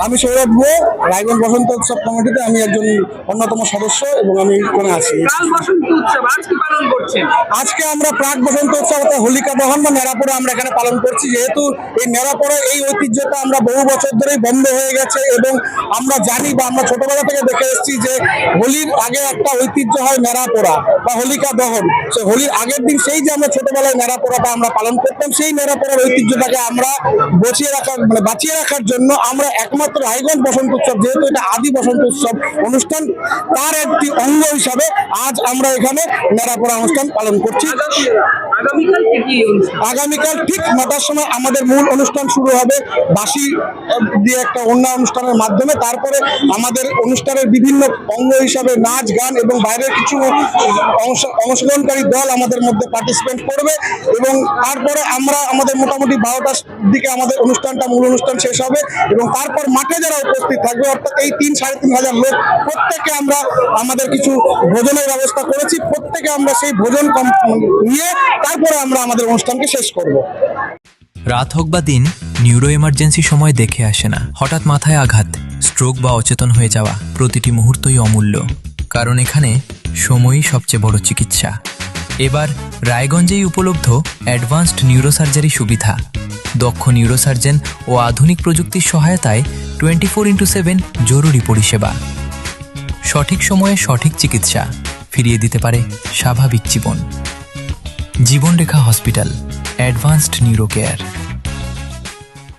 আমি সৌরভ গুহ, রায়গঞ্জ বসন্ত উৎসব কমিটিতে আমি একজন অন্যতম সদস্য এবং আমি এখানে আছি। কাল বসন্ত উৎসব আজকে পালন করছেন। আজকে আমরা প্রাক বসন্ত উৎসব অর্থাৎ হোলিকা দহন বা নেড়াপোড়া আমরা এখানে পালন করছি। যেহেতু এই নেড়াপোড়া এই ঐতিহ্যটা আমরা বহু বছর ধরেই বন্ধ হয়ে গেছে এবং আমরা জানি বা আমরা ছোটবেলা থেকে দেখে এসেছি যে হোলির আগে একটা ঐতিহ্য হয় নেড়াপোড়া বা হোলিকা দহন। সে হোলির আগের দিন সেই যে আমরা ছোটবেলায় নেড়াপোড়াটা আমরা পালন করতাম, সেই নেড়াপোড়ার ঐতিহ্যটাকে আমরা বাঁচিয়ে রাখার জন্য আমরা একমাত্র রায়গঞ্জ বসন্ত উৎসব, যেহেতু এটা আদি বসন্ত উৎসব অনুষ্ঠান, তার একটি অঙ্গ হিসাবে আজ আমরা এখানে নেড়াপোড়া অনুষ্ঠান পালন করছি। আগামীকাল কি অনুষ্ঠান? আগামীকাল ঠিক 9টার সময় আমাদের মূল অনুষ্ঠান শুরু হবে বাঁশি দিয়ে একটা অন্য অনুষ্ঠানের মাধ্যমে। তারপরে আমাদের অনুষ্ঠানের বিভিন্ন অঙ্গ হিসাবে নাচ গান এবং বাইরের কিছু অংশগ্রহণকারী দল আমাদের মধ্যে পার্টিসিপেট করবে এবং তারপরে আমরা আমাদের মোটামুটি 12টার দিকে আমাদের অনুষ্ঠানটা মূল অনুষ্ঠান শেষ হবে এবং তারপর মাঠে যারা উপস্থিত থাকবে অর্থাৎ এই 3-3.5 হাজার লোক, প্রত্যেকে আমরা আমাদের কিছু ভোজনের ব্যবস্থা করেছি। প্রত্যেকে আমরা সেই ভোজন নিয়ে তারপরে আমরা আমাদের অনুষ্ঠানকে শেষ করব। রাত হোক বা দিন, নিউরো এমার্জেন্সি সময় দেখে আসে না। হঠাৎ মাথায় আঘাত, স্ট্রোক বা অচেতন হয়ে যাওয়া, প্রতিটি মুহূর্তই অমূল্য, কারণ এখানে সময়ই সবচেয়ে বড় চিকিৎসা। এবার রায়গঞ্জেই উপলব্ধ অ্যাডভান্সড নিউরোসার্জারি সুবিধা। দক্ষ নিউরোসার্জন ও আধুনিক প্রযুক্তির সহায়তায় 24x7 জরুরি পরিষেবা। সঠিক সময়ে সঠিক চিকিৎসা ফিরিয়ে দিতে পারে স্বাভাবিক জীবন। জীবনরেখা হসপিটাল, অ্যাডভান্সড নিউরো কেয়ার।